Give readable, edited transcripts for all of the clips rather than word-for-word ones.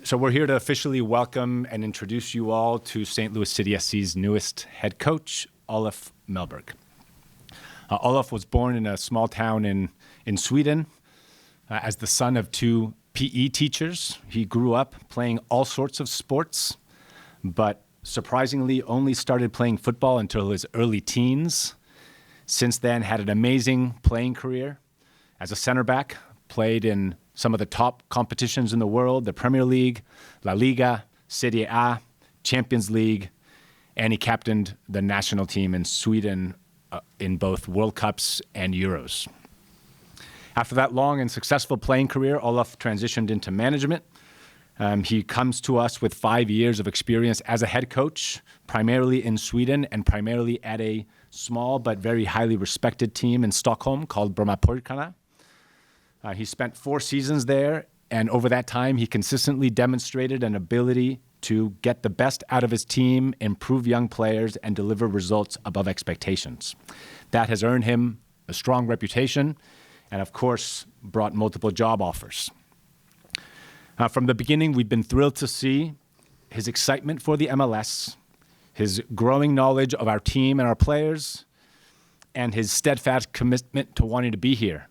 So we're here to officially welcome and introduce you all to St. Louis City SC's newest head coach, Olof Mellberg. Olof was born in a small town in Sweden as the son of two PE teachers. He grew up playing all sorts of sports, but surprisingly only started playing football until his early teens. Since then, had an amazing playing career as a center back, played in some of the top competitions in the world, the Premier League, La Liga, Serie A, Champions League, and he captained the national team in Sweden in both World Cups and Euros. After that long and successful playing career, Olof transitioned into management. He comes to us with 5 years of experience as a head coach, primarily in Sweden and primarily at a small but very highly respected team in Stockholm called Brommapojkarna. He spent 4 seasons there, and over that time, he consistently demonstrated an ability to get the best out of his team, improve young players, and deliver results above expectations. That has earned him a strong reputation and, of course, brought multiple job offers. From the beginning, we've been thrilled to see his excitement for the MLS, his growing knowledge of our team and our players, and his steadfast commitment to wanting to be here.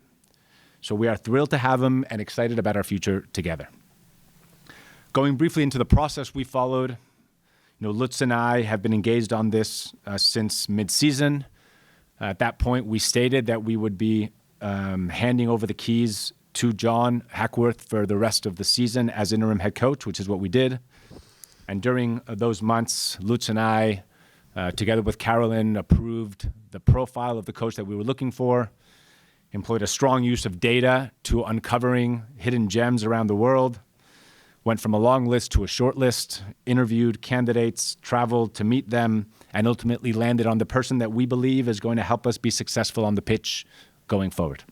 So we are thrilled to have him and excited about our future together. Going briefly into the process we followed, Lutz and I have been engaged on this since mid-season. At that point, we stated that we would be handing over the keys to John Hackworth for the rest of the season as interim head coach, which is what we did. And during those months, Lutz and I, together with Carolyn, approved the profile of the coach that we were looking for, employed a strong use of data to uncovering hidden gems around the world, went from a long list to a short list, interviewed candidates, traveled to meet them, and ultimately landed on the person that we believe is going to help us be successful on the pitch going forward.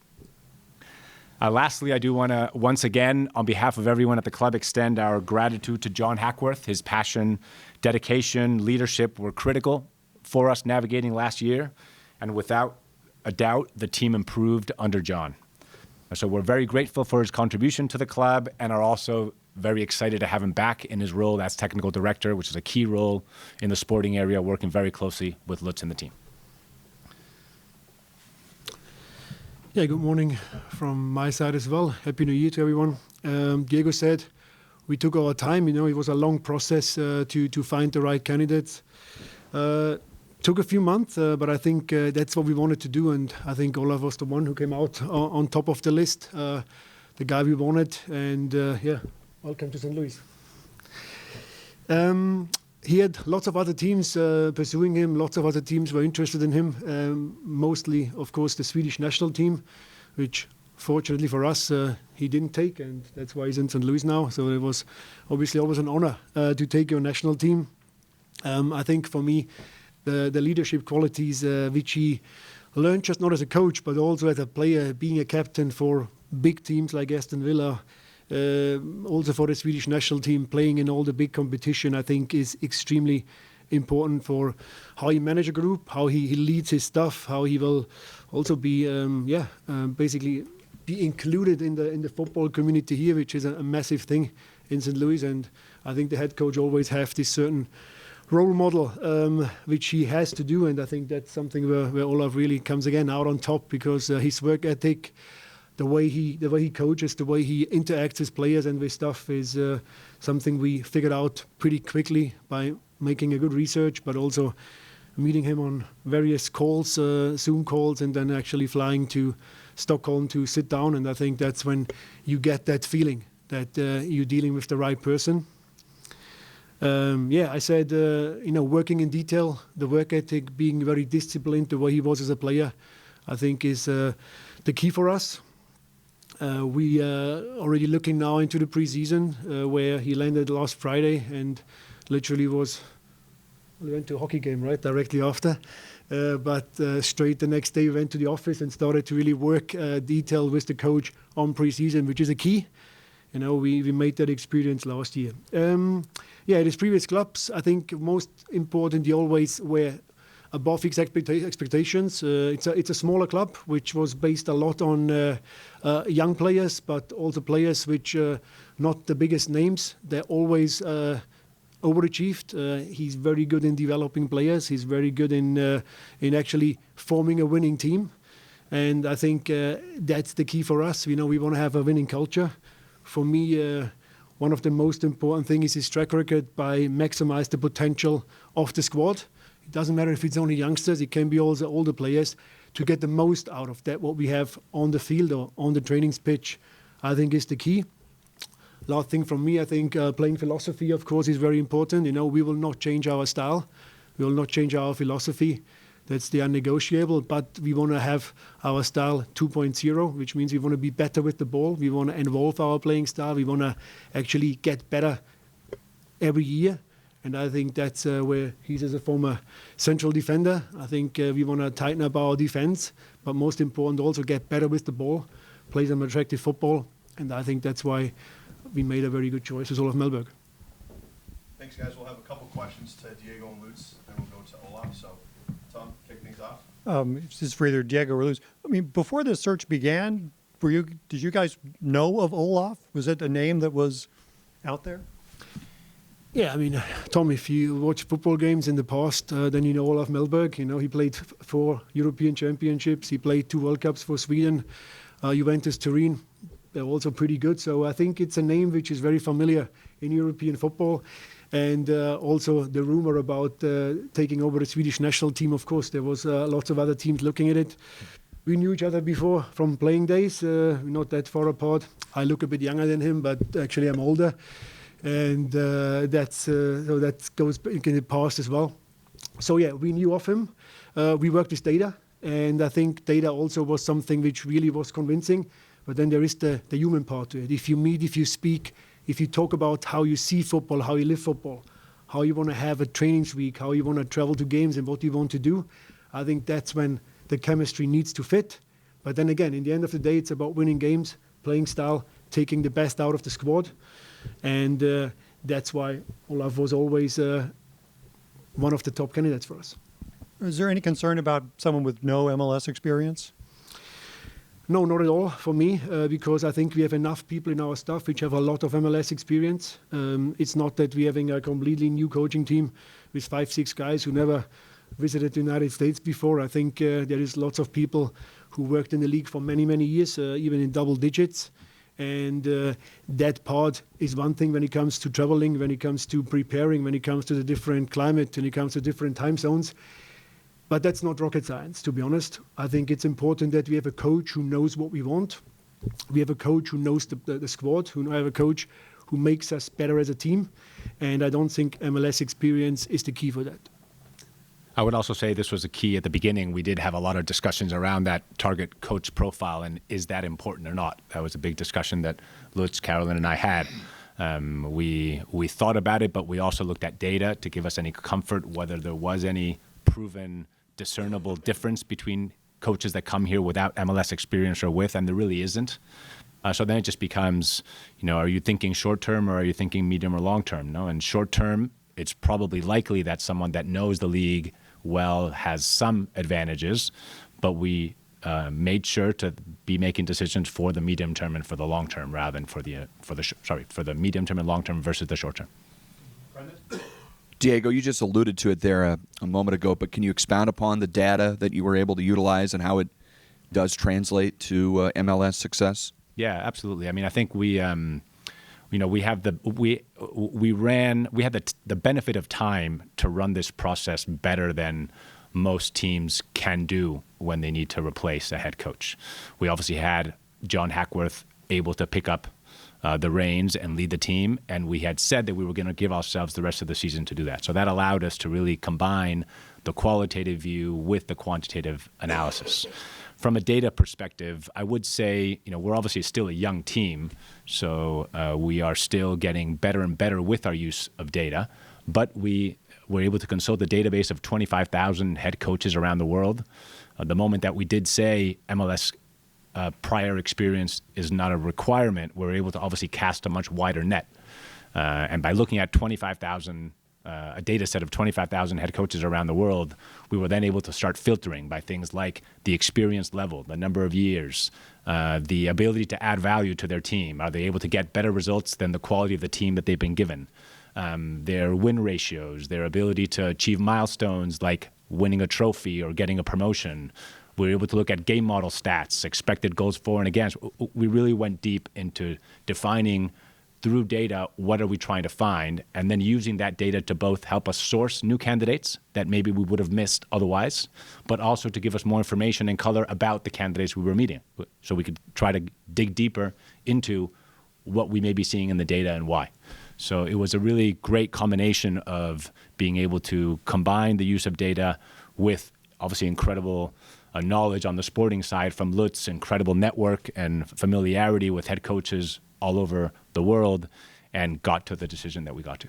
Lastly, I do want to once again, on behalf of everyone at the club, extend our gratitude to John Hackworth. His passion, dedication, leadership were critical for us navigating last year, and without a doubt, the team improved under John. So we're very grateful for his contribution to the club and are also very excited to have him back in his role as technical director, which is a key role in the sporting area, working very closely with Lutz and the team. Yeah, good morning from my side as well. Happy New Year to everyone. Diego said we took our time. It was a long process to find the right candidates. Took a few months, but I think that's what we wanted to do, and I think Olof was the one who came out on top of the list, the guy we wanted, and welcome to St. Louis. He had lots of other teams pursuing him, lots of other teams were interested in him, mostly, of course, the Swedish national team, which fortunately for us, he didn't take, and that's why he's in St. Louis now, so it was obviously always an honor to take your national team. I think for me, the leadership qualities which he learned just not as a coach but also as a player, being a captain for big teams like Aston Villa, also for the Swedish national team, playing in all the big competition, I think is extremely important for how he manage a group, how he leads his stuff, how he will also be basically be included in the football community here, which is a massive thing in St. Louis. And I think the head coach always have this certain role model, which he has to do, and I think that's something where Olof really comes again out on top, because his work ethic, the way he coaches, the way he interacts with players and with stuff is something we figured out pretty quickly by making a good research, but also meeting him on various calls, Zoom calls, and then actually flying to Stockholm to sit down. And I think that's when you get that feeling that you're dealing with the right person. I said, working in detail, the work ethic, being very disciplined, the way he was as a player, I think is the key for us. We are already looking now into the preseason, where he landed last Friday and literally we went to a hockey game, right, directly after. But straight the next day we went to the office and started to really work detail with the coach on preseason, which is a key. We made that experience last year. At his previous clubs, I think most important, he always were above expectations. It's a smaller club, which was based a lot on young players, but also players which not the biggest names. They're always overachieved. He's very good in developing players. He's very good in actually forming a winning team. And I think that's the key for us. We want to have a winning culture. For me, one of the most important things is his track record by maximize the potential of the squad. It doesn't matter if it's only youngsters, it can be also older players, to get the most out of that, what we have on the field or on the training pitch, I think is the key. Last thing from me, I think playing philosophy, of course, is very important. We will not change our style. We will not change our philosophy. That's the unnegotiable, but we want to have our style 2.0, which means we want to be better with the ball. We want to evolve our playing style. We want to actually get better every year. And I think that's where he's as a former central defender. I think we want to tighten up our defense, but most important also get better with the ball, play some attractive football. And I think that's why we made a very good choice with Olof Mellberg. Thanks, guys. We'll have a couple questions to Diego and Lutz, and we'll go to Olaf. So, Tom, kick things off. This is for either Diego or Lutz. I mean, before the search began, did you guys know of Olof? Was it a name that was out there? Yeah, I mean, Tom, if you watch football games in the past, then you know Olof Mellberg. He played 4 European Championships. He played 2 World Cups for Sweden. Juventus Turin, they're also pretty good. So I think it's a name which is very familiar in European football. And also the rumor about taking over the Swedish national team, of course, there was lots of other teams looking at it. We knew each other before from playing days. We're not that far apart. I look a bit younger than him, but actually I'm older. And so that goes in the past as well. So yeah, we knew of him. We worked with data, and I think data also was something which really was convincing. But then there is the human part to it. If you meet, if you speak, if you talk about how you see football, how you live football, how you want to have a training week, how you want to travel to games and what you want to do, I think that's when the chemistry needs to fit. But then again, in the end of the day, it's about winning games, playing style, taking the best out of the squad. And that's why Olaf was always one of the top candidates for us. Is there any concern about someone with no MLS experience? No, not at all for me, because I think we have enough people in our staff which have a lot of MLS experience. It's not that we're having a completely new coaching team with 5-6 guys who never visited the United States before. I think there is lots of people who worked in the league for many, many years, even in double digits. And that part is one thing when it comes to traveling, when it comes to preparing, when it comes to the different climate, when it comes to different time zones. But that's not rocket science, to be honest. I think it's important that we have a coach who knows what we want. We have a coach who knows the squad, who have a coach who makes us better as a team. And I don't think MLS experience is the key for that. I would also say this was a key at the beginning. We did have a lot of discussions around that target coach profile and is that important or not? That was a big discussion that Lutz, Carolyn, and I had. We thought about it, but we also looked at data to give us any comfort whether there was any proven discernible difference between coaches that come here without MLS experience or with, and there really isn't. So then it just becomes, are you thinking short term or are you thinking medium or long term? No, and short term, it's probably likely that someone that knows the league well has some advantages, but we made sure to be making decisions for the medium term and for the long term rather than for the medium term and long term versus the short term. Brendan? Diego, you just alluded to it there a moment ago, but can you expound upon the data that you were able to utilize and how it does translate to MLS success? Yeah, absolutely. I mean, I think we had the benefit of time to run this process better than most teams can do when they need to replace a head coach. We obviously had John Hackworth able to pick up the reins and lead the team, and we had said that we were going to give ourselves the rest of the season to do that. So that allowed us to really combine the qualitative view with the quantitative analysis. From a data perspective, I would say, we're obviously still a young team, so we are still getting better and better with our use of data, but we were able to consult the database of 25,000 head coaches around the world. The moment that we did say MLS prior experience is not a requirement, we're able to obviously cast a much wider net. And by looking at 25,000 a data set of 25,000 head coaches around the world, we were then able to start filtering by things like the experience level, the number of years, the ability to add value to their team. Are they able to get better results than the quality of the team that they've been given? Their win ratios, their ability to achieve milestones like winning a trophy or getting a promotion. We were able to look at game model stats, expected goals for and against. We really went deep into defining through data what are we trying to find, and then using that data to both help us source new candidates that maybe we would have missed otherwise, but also to give us more information and color about the candidates we were meeting, so we could try to dig deeper into what we may be seeing in the data and why. So it was a really great combination of being able to combine the use of data with obviously incredible knowledge on the sporting side from Lutz, incredible network and familiarity with head coaches all over the world, and got to the decision that we got to.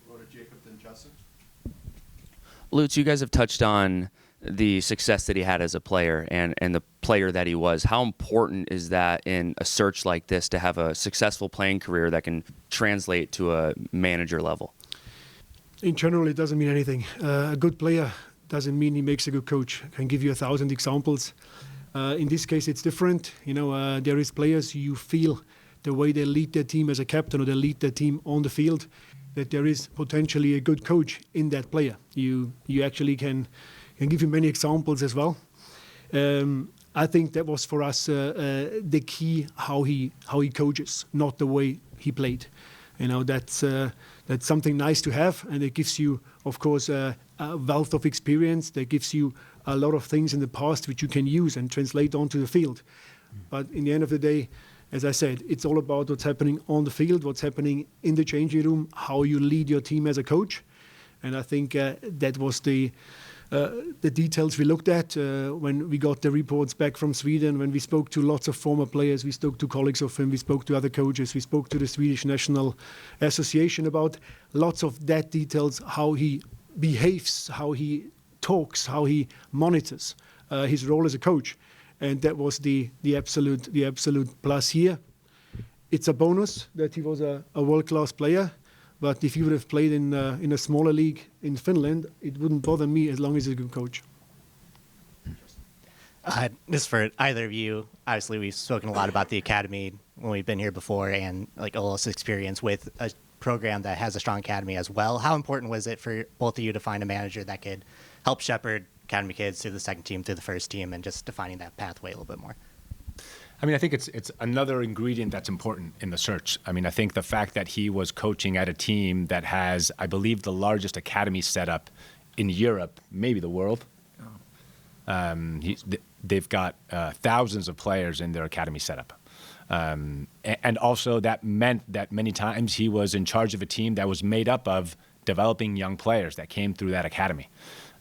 We'll go to Jacob, then Justin. Lutz, you guys have touched on the success that he had as a player and the player that he was. How important is that in a search like this to have a successful playing career that can translate to a manager level? In general, it doesn't mean anything. A good player doesn't mean he makes a good coach. I can give you 1,000 examples. In this case, it's different. There is players you feel the way they lead their team as a captain or they lead their team on the field, that there is potentially a good coach in that player. You actually can give you many examples as well. I think that was for us the key, how he coaches, not the way he played. That's something nice to have, and it gives you, of course, a wealth of experience. That gives you a lot of things in the past which you can use and translate onto the field. But in the end of the day, as I said, it's all about what's happening on the field, what's happening in the changing room, how you lead your team as a coach. And I think that was the details we looked at when we got the reports back from Sweden, when we spoke to lots of former players, we spoke to colleagues of him, we spoke to other coaches, we spoke to the Swedish National Association about lots of that details, how he behaves, how he talks, how he monitors his role as a coach. And that was the absolute plus here. It's a bonus that he was a world-class player. But if he would have played in a smaller league in Finland, it wouldn't bother me as long as he's a good coach. This for either of you. Obviously, we've spoken a lot about the academy when we've been here before, and like Olaf's experience with a program that has a strong academy as well. How important was it for both of you to find a manager that could help shepherd academy kids through the second team, through the first team, and just defining that pathway a little bit more? I mean, I think it's another ingredient that's important in the search. I mean, I think the fact that he was coaching at a team that has, I believe, the largest academy setup in Europe, maybe the world. They've got thousands of players in their academy setup. And also that meant that many times he was in charge of a team that was made up of developing young players that came through that academy.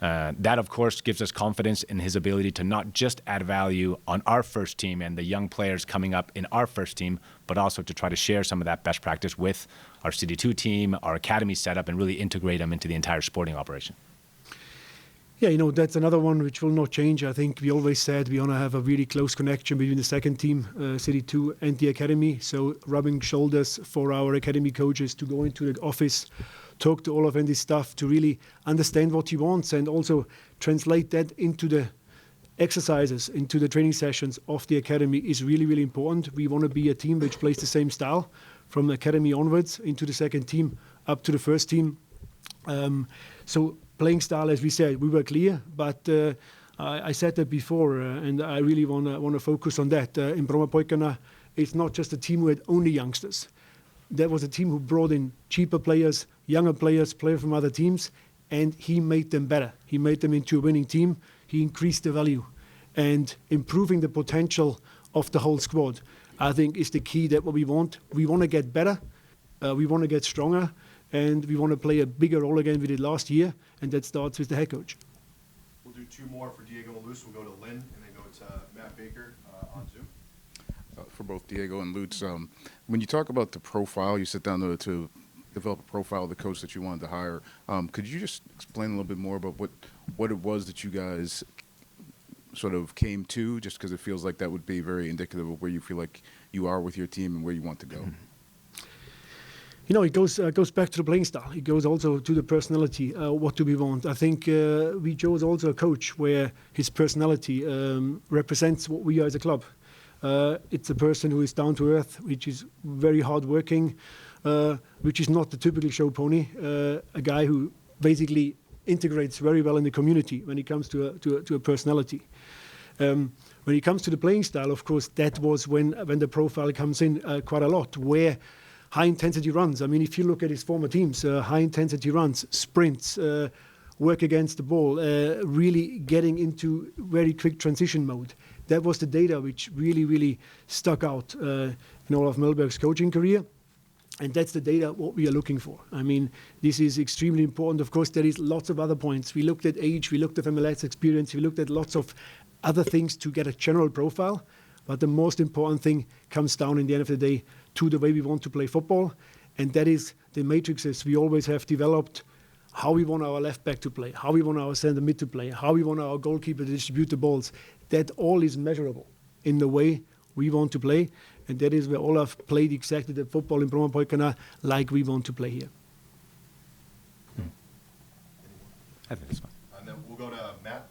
That, of course, gives us confidence in his ability to not just add value on our first team and the young players coming up in our first team, but also to try to share some of that best practice with our CD2 team, our academy setup, and really integrate them into the entire sporting operation. Yeah, that's another one which will not change. I think we always said we want to have a really close connection between the second team, CD2, and the academy. So rubbing shoulders for our academy coaches to go into the office, talk to Olof and his staff to really understand what he wants and also translate that into the exercises, into the training sessions of the academy is really, really important. We want to be a team which plays the same style from the academy onwards into the second team up to the first team. So playing style, as we said, we were clear, but I said that before, and I really want to focus on that. In Brommapojkarna, it's not just a team who had only youngsters. That was a team who brought in cheaper players, younger players, players from other teams, and he made them better. He made them into a winning team. He increased the value, and improving the potential of the whole squad, I think, is the key that what we want. We want to get better, we want to get stronger, and we want to play a bigger role again we did last year, and that starts with the head coach. We'll do two more for Diego and Lutz. We'll go to Lynn and then go to Matt Baker on Zoom. For both Diego and Lutz, when you talk about the profile, you sit down to develop a profile of the coach that you wanted to hire. Could you just explain a little bit more about what it was that you guys sort of came to, just because it feels like that would be very indicative of where you feel like you are with your team and where you want to go? It goes back to the playing style. It goes also to the personality. What do we want? I think we chose also a coach where his personality represents what we are as a club. It's a person who is down to earth, which is very hardworking, which is not the typical show pony. A guy who basically integrates very well in the community when it comes to a personality. When it comes to the playing style, of course, that was when the profile comes in quite a lot, where high intensity runs. I mean, if you look at his former teams, high intensity runs, sprints, work against the ball, really getting into very quick transition mode. That was the data which really stuck out in Olof Mellberg's coaching career. And that's the data what we are looking for. I mean, this is extremely important. Of course, there is lots of other points. We looked at age, we looked at MLS experience, we looked at lots of other things to get a general profile. But the most important thing comes down in the end of the day to the way we want to play football. And that is the matrices we always have developed, how we want our left back to play, how we want our center mid to play, how we want our goalkeeper to distribute the balls. That all is measurable in the way we want to play. And that is where Olaf played exactly the football in Brommapojkarna like we want to play here. I think it's fine. And then we'll go to Matt.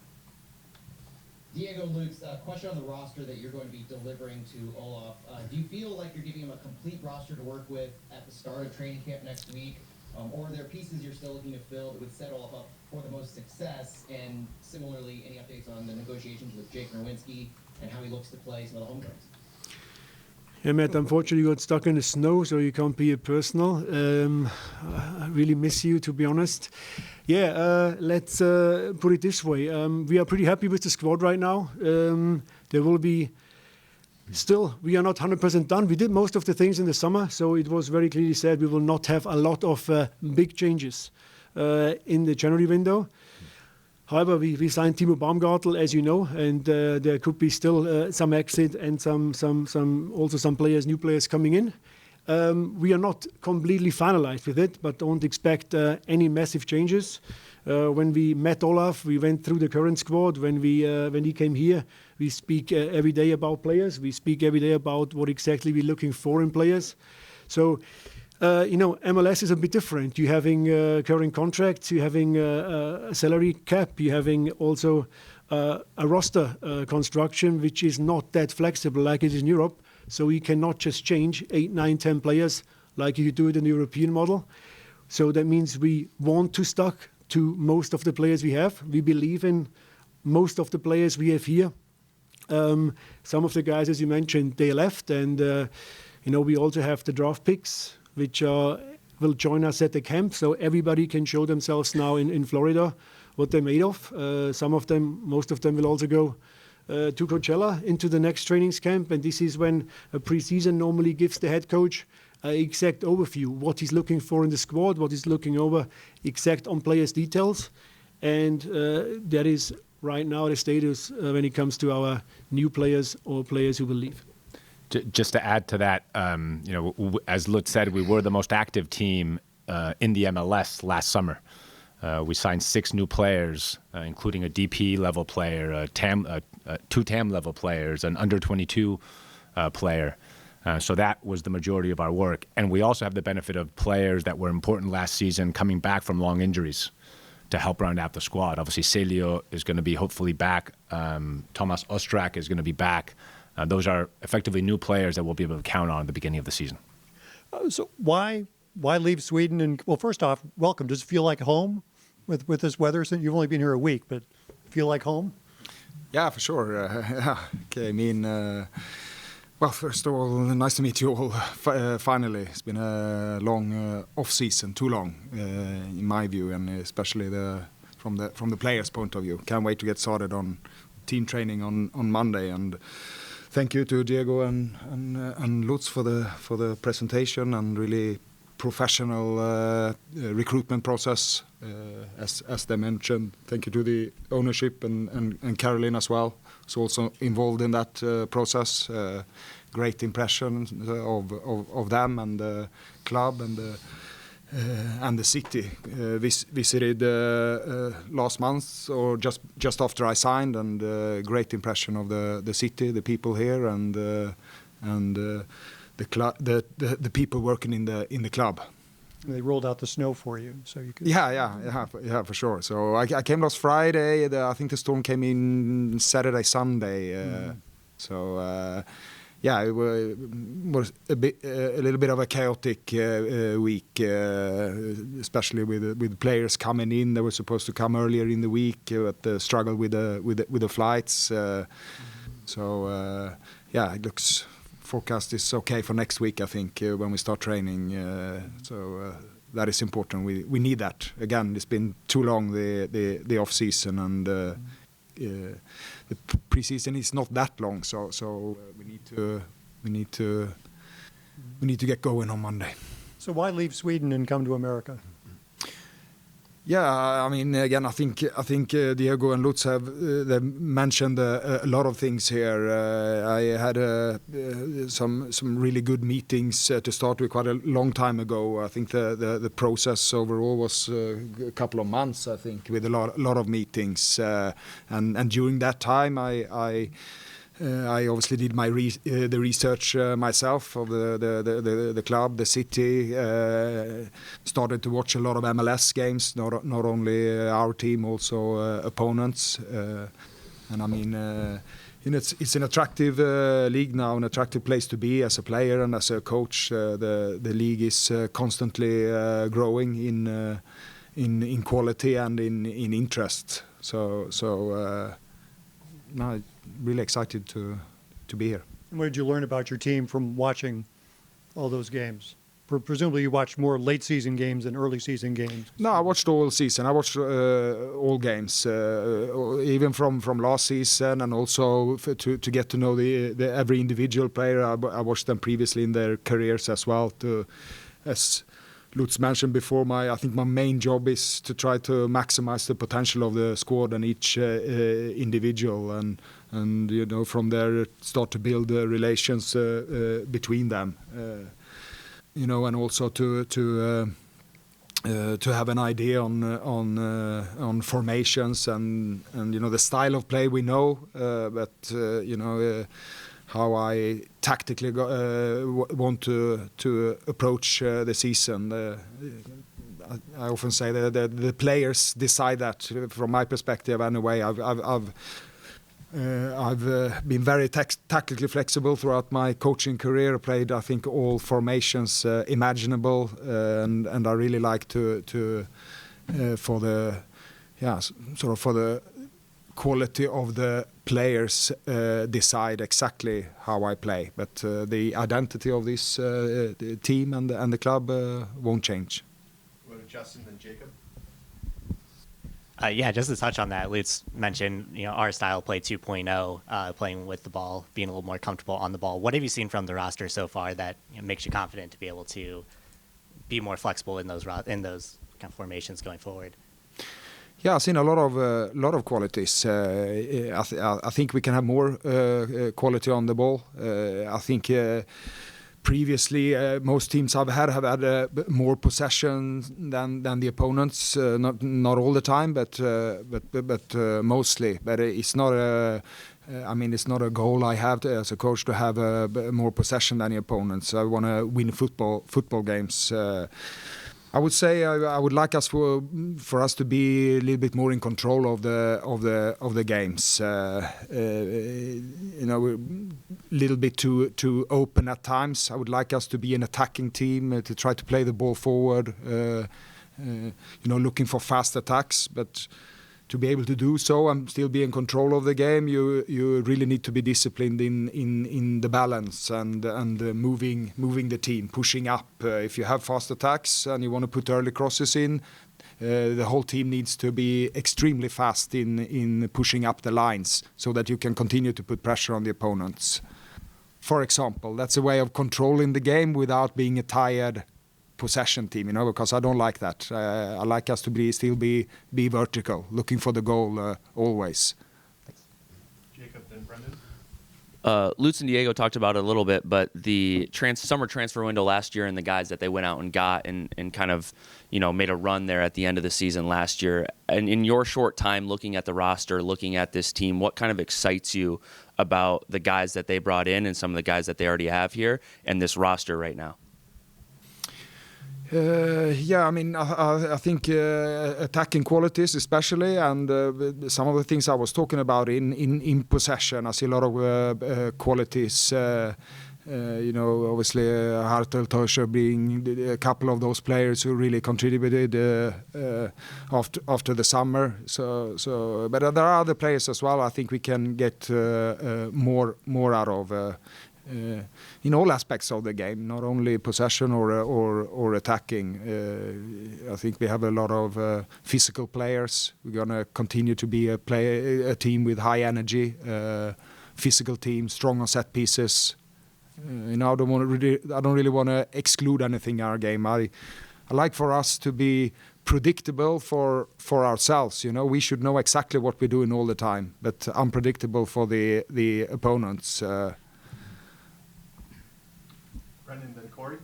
Diego Lutz, question on the roster that you're going to be delivering to Olaf. Do you feel like you're giving him a complete roster to work with at the start of training camp next week? Or are there pieces you're still looking to fill that would set Olaf up for the most success? And similarly, any updates on the negotiations with Jake Nerwinski and how he looks to play some of the home games? Yeah, Matt, unfortunately you got stuck in the snow, so you can't be personal. I really miss you, to be honest. Yeah, let's put it this way. We are pretty happy with the squad right now. There will be still, we are not 100% done. We did most of the things in the summer, so it was very clearly said we will not have a lot of big changes in the January window. However, we signed Timo Baumgartel, as you know, and there could be still some exit and some players, new players coming in. We are not completely finalized with it, but don't expect any massive changes. When we met Olaf, we went through the current squad. When he came here, we speak every day about players. We speak every day about what exactly we're looking for in players. So, MLS is a bit different. You're having current contracts, you're having a salary cap, you're having also a roster construction, which is not that flexible like it is in Europe. So we cannot just change 8, 9, 10 players like you do it in the European model. So that means we want to stick to most of the players we have. We believe in most of the players we have here. Some of the guys, as you mentioned, they left. And, we also have the draft picks, which will join us at the camp. So everybody can show themselves now in Florida what they're made of. Some of them, most of them will also go to Coachella into the next trainings camp. And this is when a preseason normally gives the head coach an exact overview, what he's looking for in the squad, what he's looking over, exact on players' details. And that is right now the status when it comes to our new players or players who will leave. Just to add to that, as Lutz said, we were the most active team in the MLS last summer. We signed 6 new players, including a DP level player, 2 TAM level players, an under 22 player. So that was the majority of our work. And we also have the benefit of players that were important last season coming back from long injuries to help round out the squad. Obviously, Celio is going to be hopefully back. Thomas Ostrak is going to be back. Those are effectively new players that we'll be able to count on at the beginning of the season. So why leave Sweden? And well, first off, welcome. Does it feel like home with this weather? Since you've only been here a week, but feel like home? Yeah, for sure. Okay, I mean, well, first of all, nice to meet you all. Finally, it's been a long off season, too long, in my view, and especially from the players' point of view. Can't wait to get started on team training on Monday. And thank you to Diego and Lutz for the presentation and really professional recruitment process, as they mentioned. Thank you to the ownership and Caroline as well, who's also involved in that process. Great impression of them and the club and the city. Visited last month or just after I signed, and great impression of the city, the people here, and the people working in the club. They rolled out the snow for you, so you could. Yeah, for sure. So I came last Friday. I think the storm came in Saturday, Sunday. So yeah, it was a little bit of a chaotic week, especially with players coming in. They were supposed to come earlier in the week, but struggled with the flights. So yeah, it looks. Forecast is okay for next week, I think, when we start training. So that is important. We need that. Again, it's been too long, the off season, and the preseason is not that long. So we need to get going on Monday. So why leave Sweden and come to America? Yeah, I mean, again, I think Diego and Lutz have they mentioned a lot of things here. I had some really good meetings to start with quite a long time ago. I think the process overall was a couple of months, I think, with a lot of meetings. And during that time, I obviously did the research myself of the club, the city. Started to watch a lot of MLS games, not only our team, also opponents. And I mean, it's an attractive league now, an attractive place to be as a player and as a coach. The league is constantly growing in quality and in interest. So no. Really excited to be here. And what did you learn about your team from watching all those games? Presumably you watched more late season games than early season games. No, I watched all season. I watched all games, even from last season, and also to get to know the every individual player. I watched them previously in their careers as well. As Lutz mentioned before, I think my main job is to try to maximize the potential of the squad and each individual, and from there start to build relations between them, and also to have an idea on formations and the style of play we know, but how I tactically want to approach the season. I often say that the players decide that. From my perspective, anyway, I've been very tactically flexible throughout my coaching career. I played, I think, all formations imaginable, and I really like to for the quality of the players decide exactly how I play, but the identity of this team and the club won't change. We'll go to Justin and Jacob. Yeah, just to touch on that, Lutz mentioned our style play 2.0, playing with the ball, being a little more comfortable on the ball. What have you seen from the roster so far that makes you confident to be able to be more flexible in those kind of formations going forward? Yeah, I've seen a lot of qualities. I think we can have more quality on the ball. I think previously most teams have had more possession than the opponents. Not all the time, but mostly. But it's not it's not a goal I have as a coach to have more possession than the opponents. I want to win football games. I would say I would like us for us to be a little bit more in control of the games. We're a little bit too open at times. I would like us to be an attacking team, to try to play the ball forward. Looking for fast attacks, but to be able to do so and still be in control of the game, you really need to be disciplined in the balance and moving the team, pushing up. If you have fast attacks and you want to put early crosses in, the whole team needs to be extremely fast in pushing up the lines so that you can continue to put pressure on the opponents. For example, that's a way of controlling the game without being a tired possession team, because I don't like that. I like us to still be vertical, looking for the goal always. Jacob, then Brendan. Lutz and Diego talked about it a little bit, but the summer transfer window last year and the guys that they went out and got and kind of, made a run there at the end of the season last year. And in your short time looking at the roster, looking at this team, what kind of excites you about the guys that they brought in and some of the guys that they already have here and this roster right now? Yeah, I mean, I think attacking qualities especially, and some of the things I was talking about in possession, I see a lot of qualities. Obviously Hartel, Toscher being a couple of those players who really contributed after the summer. So, but there are other players as well. I think we can get more out of. In all aspects of the game, not only possession or attacking. I think we have a lot of physical players. We're gonna continue to be a team with high energy, physical team, strong on set pieces. I don't really want to exclude anything in our game. I like for us to be predictable for ourselves. We should know exactly what we're doing all the time, but unpredictable for the opponents. Brendan, then Corey.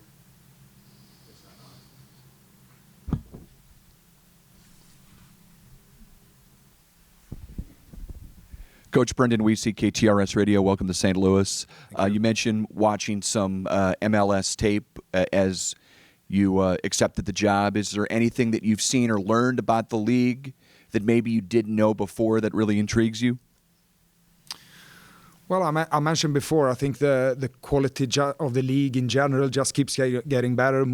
Coach Brendan Wiese, KTRS Radio. Welcome to St. Louis. You mentioned watching some MLS tape as you accepted the job. Is there anything that you've seen or learned about the league that maybe you didn't know before that really intrigues you? Well, I mentioned before, I think the quality of the league in general just keeps getting better.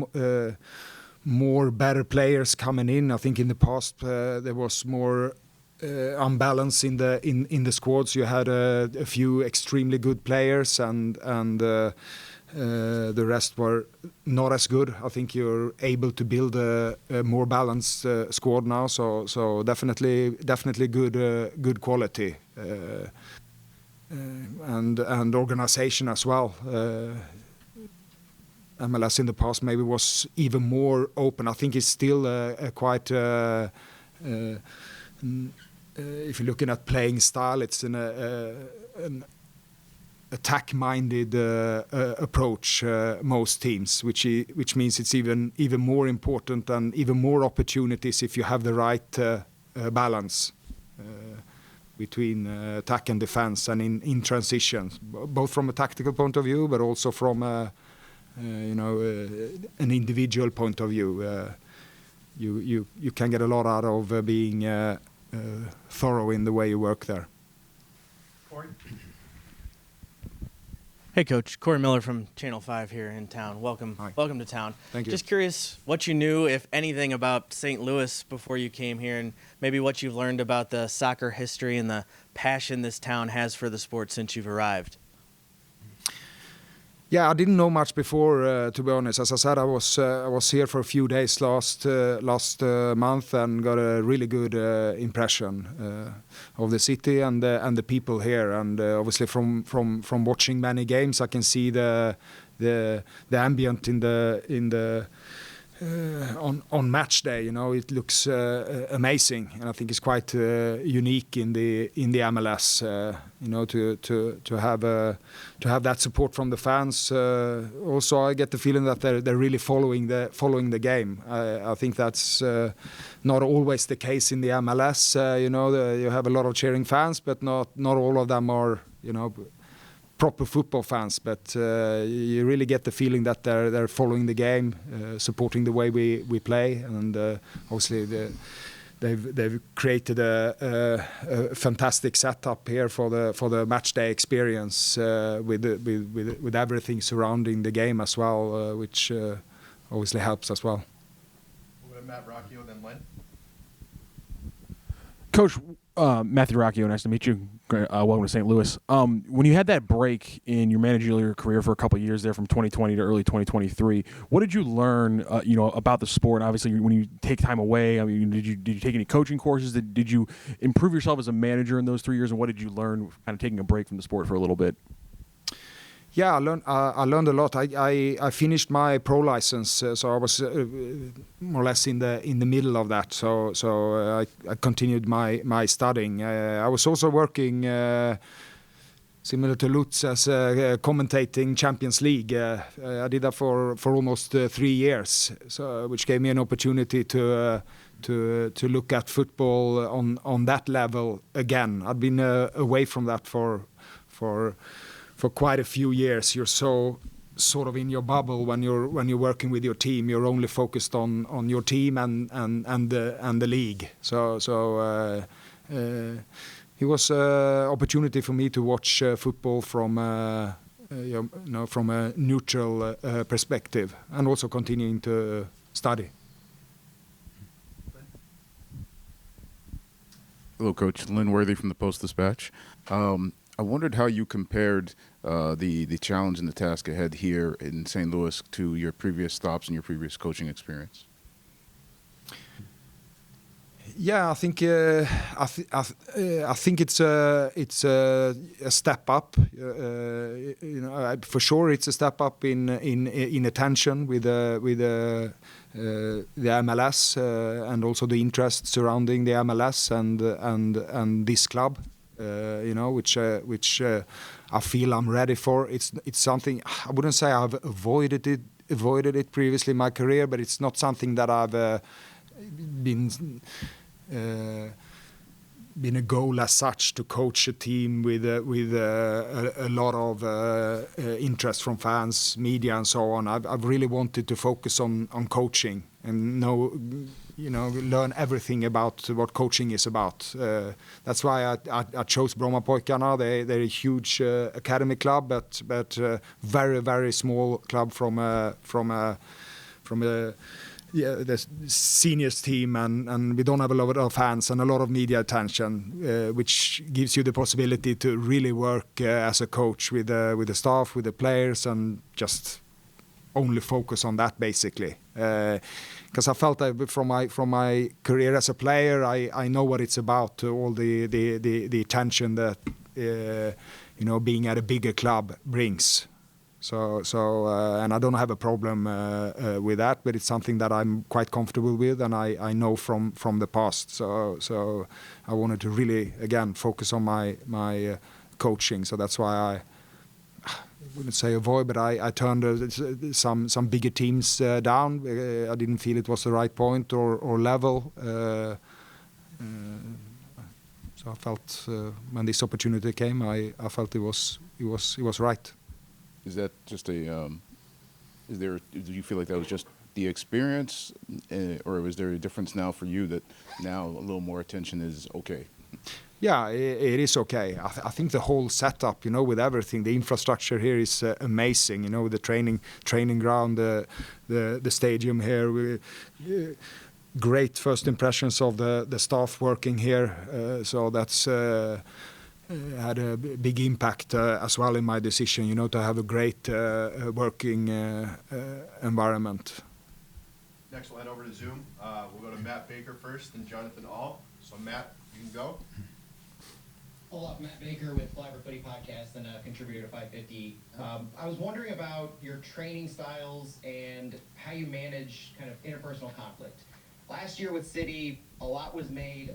More better players coming in. I think in the past there was more unbalance in the squads. You had a few extremely good players, and the rest were not as good. I think you're able to build a more balanced squad now. So definitely good quality. And organization as well. MLS in the past maybe was even more open. I think it's still quite. If you're looking at playing style, it's an attack-minded approach. Most teams, which means it's even more important and even more opportunities if you have the right balance. Between attack and defense, and in transitions, both from a tactical point of view, but also from an individual point of view. You can get a lot out of being thorough in the way you work there. Corey? Hey, Coach. Corey Miller from Channel 5 here in town. Welcome. Hi. Welcome to town. Thank you. Just curious what you knew, if anything, about St. Louis before you came here, and maybe what you've learned about the soccer history and the passion this town has for the sport since you've arrived. Yeah, I didn't know much before, to be honest. As I said, I was here for a few days last month and got a really good impression of the city and the people here. And obviously, from watching many games, I can see the ambient in the on match day. It looks amazing, and I think it's quite unique in the MLS. To have that support from the fans. Also, I get the feeling that they're really following the game. I think that's not always the case in the MLS. You have a lot of cheering fans, but not all of them are proper football fans, but you really get the feeling that they're following the game, supporting the way we play, and obviously they've created a fantastic setup here for the match day experience with everything surrounding the game as well, which obviously helps as well. We'll go to Matt Rocchio, then Len. Coach, Matthew Rocchio, nice to meet you. Welcome to St. Louis. When you had that break in your managerial career for a couple of years there from 2020 to early 2023, what did you learn, about the sport? And obviously, when you take time away, I mean, did you take any coaching courses? Did you improve yourself as a manager in those 3 years? And what did you learn kind of taking a break from the sport for a little bit? Yeah, I learned a lot. I finished my pro license, so I was more or less in the middle of that. So I continued my studying. I was also working similar to Lutz as commentating Champions League. I did that for almost 3 years, so which gave me an opportunity to look at football on that level again. I'd been away from that for quite a few years. You're so sort of in your bubble when you're working with your team. You're only focused on your team and the league. So it was an opportunity for me to watch football from from a neutral perspective, and also continuing to study. Hello, Coach. Lynn Worthy from the Post-Dispatch. I wondered how you compared the challenge and the task ahead here in St. Louis to your previous stops and your previous coaching experience. Yeah, I think it's a step up. For sure, it's a step up in attention with the MLS and also the interest surrounding the MLS and this club. Which I feel I'm ready for. It's something I wouldn't say I've avoided it previously in my career, but it's not something that I've been a goal as such to coach a team with a lot of interest from fans, media, and so on. I've really wanted to focus on coaching and learn everything about what coaching is about. That's why I chose Brommapojkarna. They're a huge academy club, but very, very small club from the seniors team, and we don't have a lot of fans and a lot of media attention, which gives you the possibility to really work as a coach with the staff, with the players, and just only focus on that basically. Because I felt that from my career as a player, I know what it's about, all the attention that being at a bigger club brings. So and I don't have a problem with that, but it's something that I'm quite comfortable with, and I know from the past. So I wanted to really again focus on my coaching. So that's why I wouldn't say avoid, but I turned some bigger teams down. I didn't feel it was the right point or level. So I felt when this opportunity came, I felt it was right. Is that just do you feel like that was just the experience, or was there a difference now for you that now a little more attention is okay? Yeah, it is okay. I think the whole setup, with everything, the infrastructure here is amazing. The training ground, the stadium here. Great first impressions of the staff working here. So that's had a big impact as well in my decision. To have a great working environment. Next, we'll head over to Zoom. We'll go to Matt Baker first, and Jonathan All. So Matt, you can go. Olof, Matt Baker with Flagler Footy Podcast and a contributor to 550. I was wondering about your training styles and how you manage kind of interpersonal conflict. Last year with City, a lot was made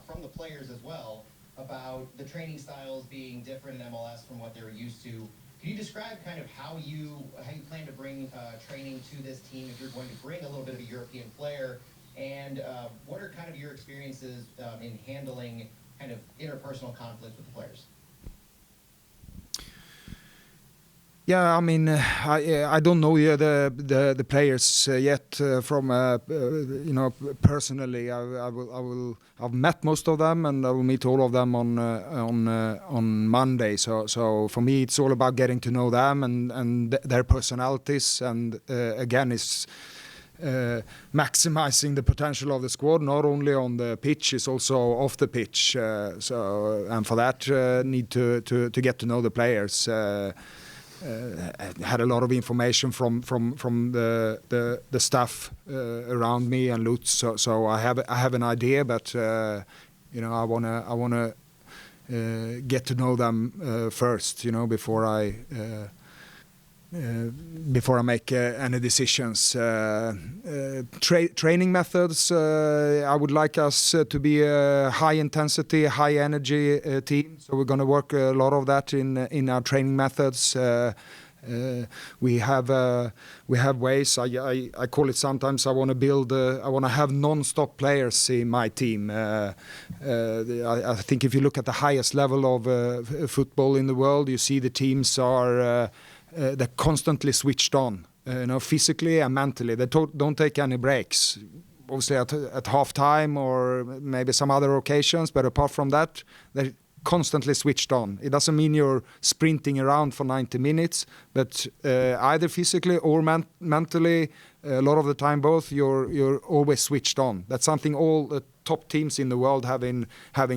from the players as well, about the training styles being different in MLS from what they're used to. Can you describe kind of how you plan to bring training to this team if you're going to bring a little bit of a European flair? And what are kind of your experiences in handling kind of interpersonal conflicts with the players? Yeah, I mean, I don't know the players yet from personally. I've met most of them, and I will meet all of them on Monday. So for me, it's all about getting to know them and their personalities, and again, it's maximizing the potential of the squad, not only on the pitch, it's also off the pitch. And for that, need to get to know the players. Had a lot of information from the staff around me and Lutz, so I have an idea, but I wanna get to know them first, before I make any decisions. Training methods, I would like us to be a high intensity, high energy team. So we're going to work a lot of that in our training methods. We have ways. I call it sometimes. I want to have non-stop players in my team. I think if you look at the highest level of football in the world, you see the teams are they're constantly switched on, physically and mentally. They don't take any breaks. Obviously at half time or maybe some other occasions, but apart from that, they're constantly switched on. It doesn't mean you're sprinting around for 90 minutes, but either physically or mentally, a lot of the time both, you're always switched on. That's something all the top teams in the world have in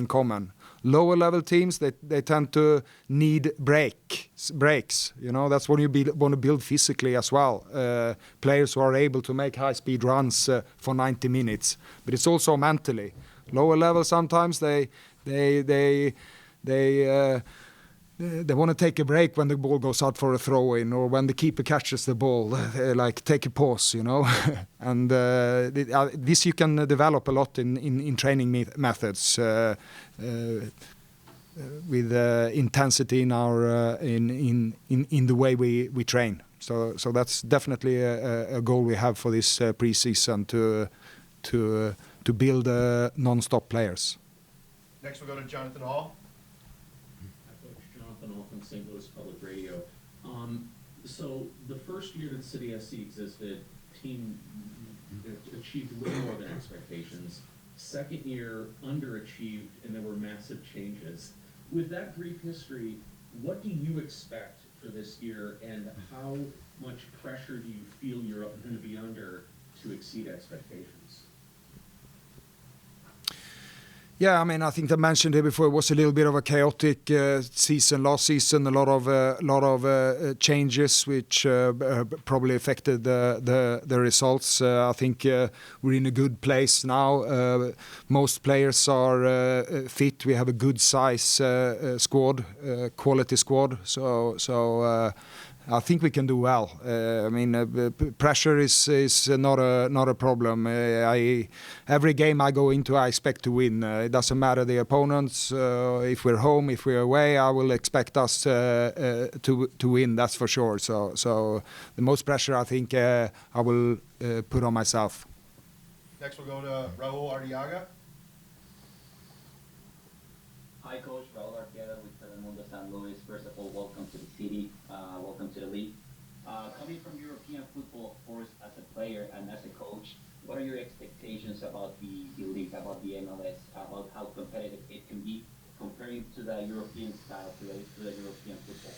common. Lower level teams, they tend to need breaks. That's when you want to build physically as well. Players who are able to make high speed runs for 90 minutes, but it's also mentally. Lower level sometimes they want to take a break when the ball goes out for a throw-in or when the keeper catches the ball, like take a pause, And this you can develop a lot in training methods with intensity in our in the way we train. So that's definitely a goal we have for this pre-season to build non-stop players. Next we'll go to Jonathan Hall. Coach Jonathan Hall from St. Louis Public Radio. So the first year that City SC existed, team achieved way more than expectations. Second year, underachieved, and there were massive changes. With that brief history, what do you expect for this year, and how much pressure do you feel you're going to be under to exceed expectations? Yeah, I mean, I think I mentioned it before. It was a little bit of a chaotic season last season. A lot of changes, which probably affected the results. I think we're in a good place now. Most players are fit. We have a good size squad, quality squad. So I think we can do well. I mean, pressure is not a problem. Every game I go into, I expect to win. It doesn't matter the opponents. If we're home, if we're away, I will expect us to win. That's for sure. So the most pressure I think I will put on myself. Next we'll go to Raul Ardiaga. Hi, Coach. Raul Ardiaga with Telemundo San Luis. First of all, welcome to the city. Welcome to the league. Coming from European football, of course, as a player and as a coach, what are your expectations about the league, about the MLS, about how competitive it can be, comparing to the European style, to the European football?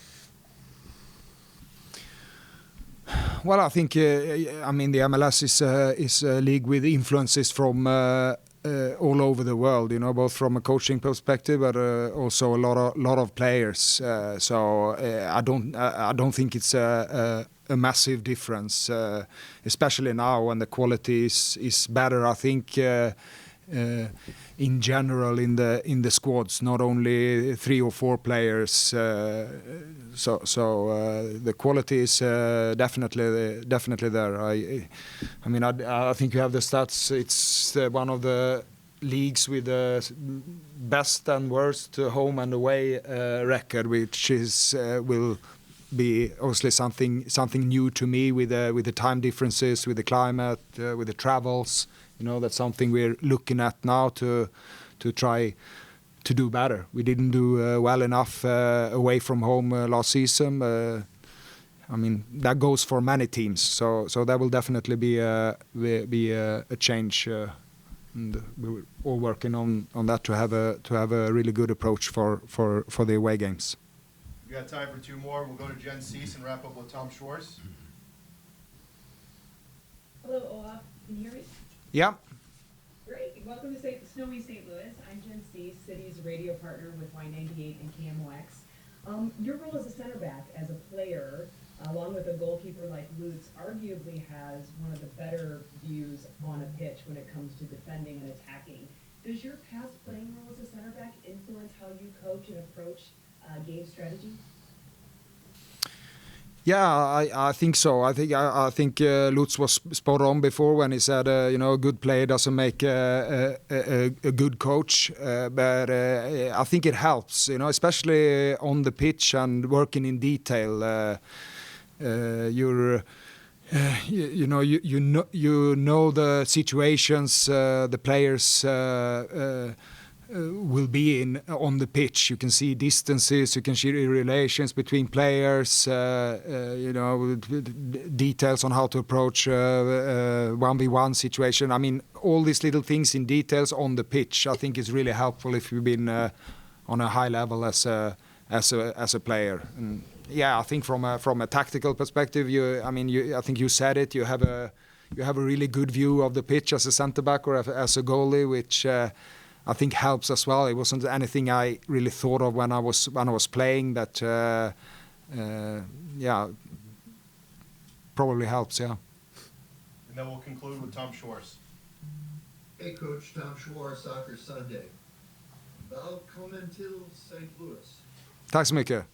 Well, I think I mean the MLS is a league with influences from all over the world, both from a coaching perspective, but also a lot of players. So I don't think it's a massive difference, especially now when the quality is better. I think in general in the squads, not only 3 or 4 players. So the quality is definitely there. I mean, I think you have the stats. It's one of the leagues with the best and worst home and away record, which is will be obviously something new to me with the time differences, with the climate, with the travels. That's something we're looking at now to try to do better. We didn't do well enough away from home last season. I mean, that goes for many teams. So that will definitely be a change. And we're all working on that to have a really good approach for the away games. We got time for 2 more. We'll go to Jen Cease and wrap up with Tom Schwartz. Hello, Olaf. Can you hear me? Yeah. Great. Welcome to snowy St. Louis. I'm Jen Cease, City's radio partner with Y98 and KMOX. Your role as a center back, as a player, along with a goalkeeper like Lutz, arguably has one of the better views on a pitch when it comes to defending and attacking. Does your past playing role as a center back influence how you coach and approach game strategy? Yeah, I think so. I think Lutz was spot on before when he said, a good player doesn't make a good coach. But I think it helps, especially on the pitch and working in detail. You know the situations the players will be in on the pitch. You can see distances, you can see relations between players, details on how to approach 1v1 situation. I mean, all these little things in details on the pitch, I think is really helpful if you've been on a high level as a player. And yeah, I think from a tactical perspective, I think you said it. You have a really good view of the pitch as a centre back or as a goalie, which I think helps as well. It wasn't anything I really thought of when I was playing. That probably helps. Yeah. And then we'll conclude with Tom Schwartz. Hey, Coach, Tom Schwartz, Soccer Sunday. Välkommen till St. Louis. Tack så mycket.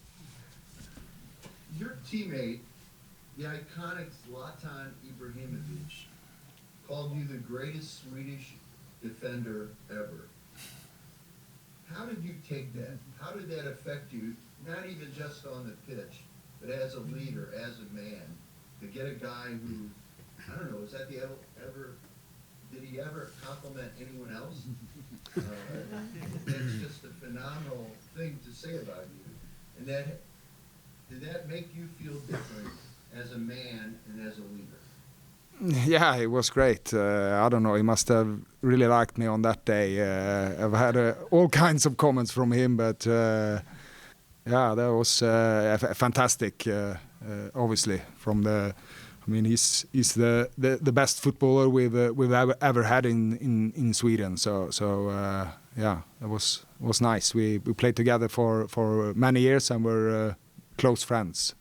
Your teammate, the iconic Zlatan Ibrahimovic, called you the greatest Swedish defender ever. How did you take that? How did that affect you, not even just on the pitch, but as a leader, as a man, to get a guy who, I don't know, did he ever compliment anyone else? It's just a phenomenal thing to say about you. And did that make you feel different as a man and as a leader? Yeah, it was great. I don't know, he must have really liked me on that day. I've had all kinds of comments from him, but that was fantastic. Obviously, he's the best footballer we've ever had in Sweden. So it was nice. We played together for many years and we're close friends.